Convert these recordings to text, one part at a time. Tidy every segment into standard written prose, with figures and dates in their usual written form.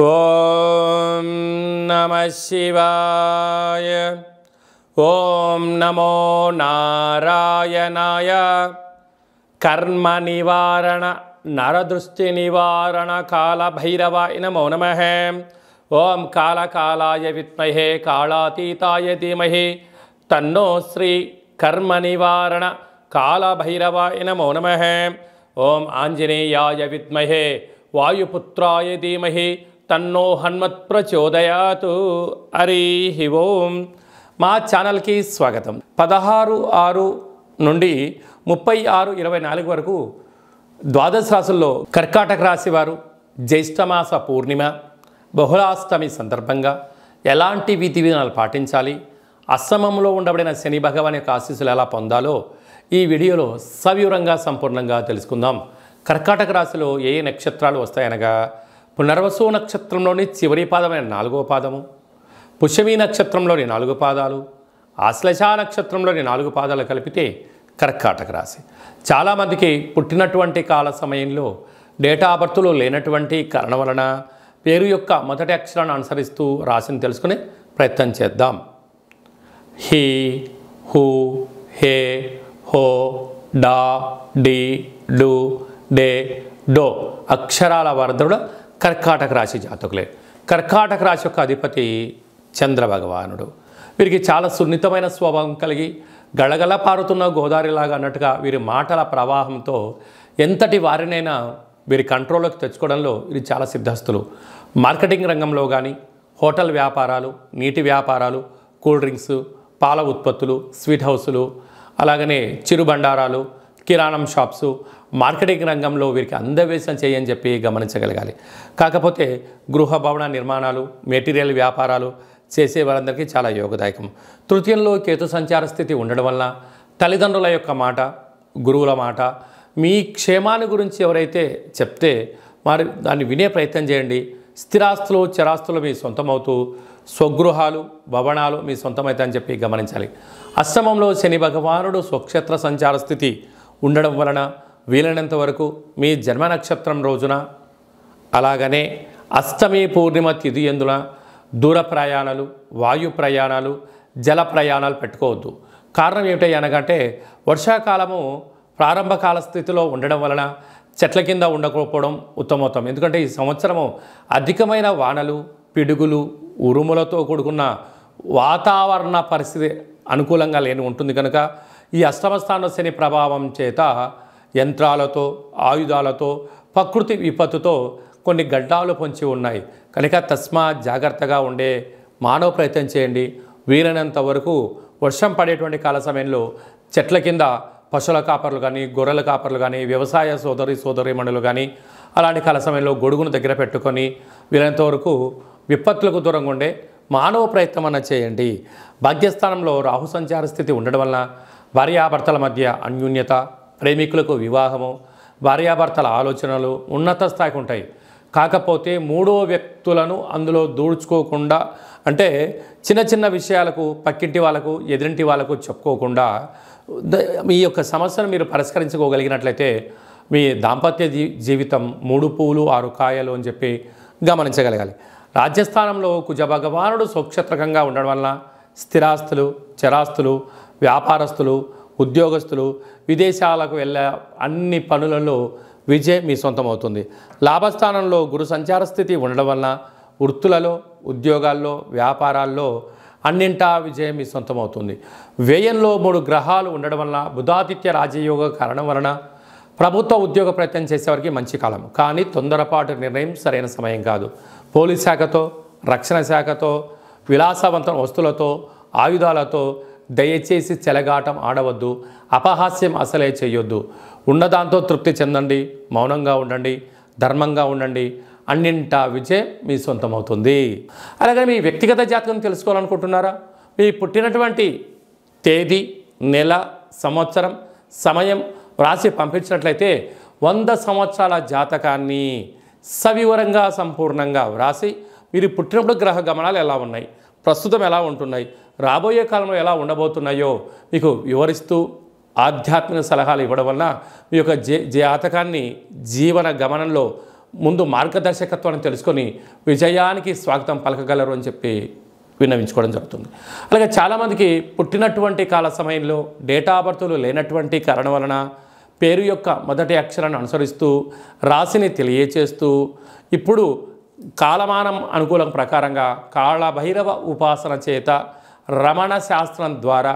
ఓం నమః శివాయ. ఓం నమో నారాయణాయ. కర్మ నివారణ నరదృష్టి నివారణ కాళభైరవాయ నమో నమః. ఓం కాళకాలాయ విద్మహే కాళాతీతాయ ధీమహి తన్నో శ్రీ కర్మ నివారణ కాళభైరవాయ నమో నమః. ఓం ఆంజనేయాయ విద్మహే వాయుపుత్రాయ ధీమహి తన్నో హనుమత్ ప్రచోదయాతు. హరి ఓం. మా ఛానల్కి స్వాగతం. 16/6 నుండి 36/24 వరకు ద్వాదశ రాశుల్లో కర్కాటక రాశి వారు జ్యేష్ఠమాస పూర్ణిమ బహుళాష్టమి సందర్భంగా ఎలాంటి విధి విధానాలు పాటించాలి, అష్టమంలో ఉండబడిన శని భగవాన్ యొక్క ఆశీస్సులు ఎలా పొందాలో ఈ వీడియోలో సవివరంగా సంపూర్ణంగా తెలుసుకుందాం. కర్కాటక రాశిలో ఏ నక్షత్రాలు వస్తాయనగా పునర్వసు నక్షత్రంలోని చివరి పాదమైన 4వ పాదము, పుష్యమి నక్షత్రంలోని 4 పాదాలు, ఆశ్లేష నక్షత్రంలోని 4 పాదాలు కలిపితే కర్కాటక రాశి. చాలామందికి పుట్టినటువంటి కాల సమయంలో డేటా ఆఫ్ బర్త్లో లేనటువంటి కారణం వలన పేరు యొక్క మొదటి అక్షరాన్ని అనుసరిస్తూ రాశిని తెలుసుకునే ప్రయత్నం చేద్దాం. హి, హు, హే, హో, డా, డి, డు, డే, డో అక్షరాల వరదడు కర్కాటక రాశి జాతకులే. కర్కాటక రాశి యొక్క అధిపతి చంద్రభగవానుడు. వీరికి చాలా సున్నితమైన స్వభావం కలిగి గళగళ పారుతున్న గోదావరిలాగా అన్నట్టుగా వీరి మాటల ప్రవాహంతో ఎంతటి వారినైనా వీరి కంట్రోల్లోకి తెచ్చుకోవడంలో వీరు చాలా సిద్ధస్తులు. మార్కెటింగ్ రంగంలో కానీ, హోటల్ వ్యాపారాలు, నీటి వ్యాపారాలు, కూల్ డ్రింక్స్, పాల ఉత్పత్తులు, స్వీట్ హౌసులు, అలాగనే చిరు బండారాలు, కిరాణం షాప్సు, మార్కెటింగ్ రంగంలో వీరికి అందవేశం చేయని చెప్పి గమనించగలగాలి. కాకపోతే గృహ భవన నిర్మాణాలు, మెటీరియల్ వ్యాపారాలు చేసే వారందరికీ చాలా యోగదాయకం. తృతీయంలో కేతు సంచార స్థితి ఉండడం వల్ల తల్లిదండ్రుల యొక్క మాట, గురువుల మాట, మీ క్షేమాన్ని గురించి ఎవరైతే చెప్తే మరి దాన్ని వినే ప్రయత్నం చేయండి. స్థిరాస్తులు, చరాస్తులు మీ సొంతమవుతూ స్వగృహాలు, భవనాలు మీ సొంతమవుతాయని చెప్పి గమనించాలి. అష్టమంలో శని భగవానుడు స్వక్షేత్ర సంచార స్థితి ఉండడం వలన వీలైనంత వరకు మీ జన్మ నక్షత్రం రోజున, అలాగనే అష్టమి పూర్ణిమ తిథి ఎందున దూర ప్రయాణాలు, వాయు ప్రయాణాలు, జల ప్రయాణాలు పెట్టుకోవద్దు. కారణం ఏమిటి అనగంటే వర్షాకాలము ప్రారంభ కాల స్థితిలో ఉండడం వలన చెట్ల కింద ఉండకపోవడం ఉత్తమోత్తం. ఎందుకంటే ఈ సంవత్సరము అధికమైన వానలు, పిడుగులు, ఉరుములతో కూడుకున్న వాతావరణ పరిస్థితి అనుకూలంగా లేని ఉంటుంది కనుక ఈ అష్టమ స్థాన శని ప్రభావం చేత యంత్రాలతో, ఆయుధాలతో, ప్రకృతి విపత్తుతో కొన్ని గడ్డాలు పొంచి ఉన్నాయి కనుక తస్మాత్ జాగ్రత్తగా ఉండే మానవ ప్రయత్నం చేయండి. వీలైనంత వరకు వర్షం పడేటువంటి కాల సమయంలో చెట్ల కింద పశువుల కాపర్లు కానీ, గొర్రెల కాపర్లు కానీ, వ్యవసాయ సోదరీమణులు కానీ అలాంటి కాల సమయంలో గొడుగును దగ్గర పెట్టుకొని వీలైనంత వరకు విపత్తులకు దూరంగా ఉండే మానవ ప్రయత్నం అన్న చేయండి. భాగ్యస్థానంలో రాహు సంచార స్థితి ఉండడం వలన భార్యాభర్తల మధ్య అన్యోన్యత, ప్రేమికులకు వివాహము, భార్యాభర్తల ఆలోచనలు ఉన్నత స్థాయికి ఉంటాయి. కాకపోతే మూడో వ్యక్తులను అందులో దూడ్చుకోకుండా, అంటే చిన్న చిన్న విషయాలకు పక్కింటి వాళ్ళకు, ఎదురింటి వాళ్ళకు చెప్పుకోకుండా మీ యొక్క సమస్యను మీరు పరిష్కరించుకోగలిగినట్లయితే మీ దాంపత్య జీవితం 3 పూలు 6 కాయలు అని చెప్పి గమనించగలగాలి. రాజ్యస్థానంలో కుజ భగవానుడు స్వక్షేత్రకంగా ఉండడం వలన స్థిరాస్తులు, చరాస్తులు, వ్యాపారస్తులు, ఉద్యోగస్తులు, విదేశాలకు వెళ్ళే అన్ని పనులలో విజయం మీ సొంతమవుతుంది. లాభస్థానంలో గురు సంచార స్థితి ఉండడం వలన వృత్తులలో, ఉద్యోగాల్లో, వ్యాపారాల్లో అన్నింటా విజయం మీ సొంతమవుతుంది. వ్యయంలో 3 గ్రహాలు ఉండడం వలన బుధాదిత్య రాజయోగ కారణం వలన ప్రభుత్వ ఉద్యోగ ప్రయత్నం చేసేవారికి మంచి కాలం. కానీ తొందరపాటు నిర్ణయం సరైన సమయం కాదు. పోలీస్ శాఖతో, రక్షణ శాఖతో, విలాసవంతమైన వస్తువులతో, ఆయుధాలతో దయచేసి చెలగాటం ఆడవద్దు. అపహాస్యం అసలే చేయొద్దు. ఉన్నదాంతో తృప్తి చెందండి, మౌనంగా ఉండండి, ధర్మంగా ఉండండి. అన్నింటా విజయం మీ సొంతమవుతుంది. అలాగే మీ వ్యక్తిగత జాతకం తెలుసుకోవాలనుకుంటున్నారా? మీ పుట్టినటువంటి తేదీ, నెల, సంవత్సరం, సమయం రాసి పంపించినట్లయితే 100 సంవత్సరాల జాతకాన్ని సవివరంగా సంపూర్ణంగా వ్రాసి మీరు పుట్టినప్పుడు గ్రహ గమనాలు ఎలా ఉన్నాయి, ప్రస్తుతం ఎలా ఉంటున్నాయి, రాబోయే కాలంలో ఎలా ఉండబోతున్నాయో మీకు వివరిస్తూ ఆధ్యాత్మిక సలహాలు ఇవ్వడం వలన మీ యొక్క జాతకాన్ని జీవన గమనంలో ముందు మార్గదర్శకత్వాన్ని తెలుసుకొని విజయానికి స్వాగతం పలకగలరు అని చెప్పి విన్నవించుకోవడం జరుగుతుంది. అలాగే చాలామందికి పుట్టినటువంటి కాల సమయంలో డేటా ఆఫ్ బర్త్లు లేనటువంటి కారణం వలన పేరు యొక్క మొదటి అక్షరాన్ని అనుసరిస్తూ రాశిని తెలియచేస్తూ ఇప్పుడు కాలమానం అనుకూలం ప్రకారంగా కాళభైరవ ఉపాసన చేత రమణ శాస్త్రం ద్వారా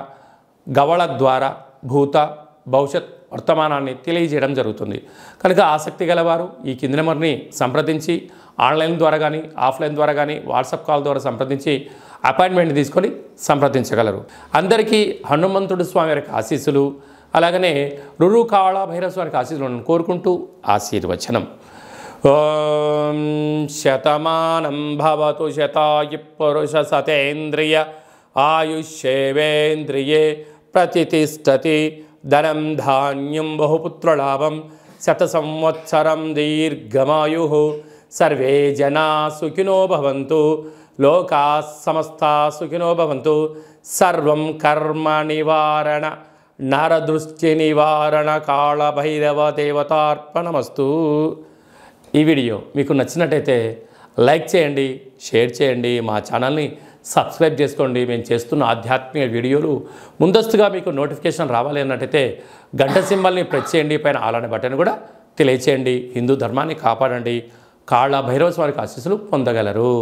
గవళ ద్వారా భూత భవిష్యత్ వర్తమానాన్ని తెలియజేయడం జరుగుతుంది. కనుక ఆసక్తి గలవారు ఈ కింది నెంబర్ని సంప్రదించి ఆన్లైన్ ద్వారా కానీ ఆఫ్లైన్ ద్వారా కానీ వాట్సాప్ కాల్ ద్వారా సంప్రదించి అపాయింట్మెంట్ తీసుకొని సంప్రదించగలరు. అందరికీ హనుమంతుడు స్వామి వారికి ఆశీస్సులు అలాగనే రురు కాళభైరవ స్వామికి ఆశీస్సులను కోరుకుంటూ ఆశీర్వచనం. ఓం శతమానం భవతు శతాయు పురుష సతేంద్రియ ఆయుష్యేవేంద్రియే ప్రతిష్టతి ధనం ధాన్యం బహుపుత్రలాభం శత సంవత్సరం దీర్ఘమాయు సర్వే జనా సుఖినో భవంతు లోకా సమస్తా సుఖినో భవంతు. సర్వం కర్మ నివారణ నరదృష్టి నివారణ కాళభైరవ దేవతార్పణమస్తు. ఈ వీడియో మీకు నచ్చినట్టయితే లైక్ చేయండి, షేర్ చేయండి, మా ఛానల్ని సబ్స్క్రైబ్ చేసుకోండి. మేము చేస్తున్న ఆధ్యాత్మిక వీడియోలు ముందస్తుగా మీకు నోటిఫికేషన్ రావాలి అన్నట్టయితే గంట సింబల్ని ప్రెస్ చేయండి, పైన ఆల్ అనే బటన్ కూడా తెలియచేయండి. హిందూ ధర్మాన్ని కాపాడండి. కాళభైరవ స్వామికి ఆశీస్సులు పొందగలరు.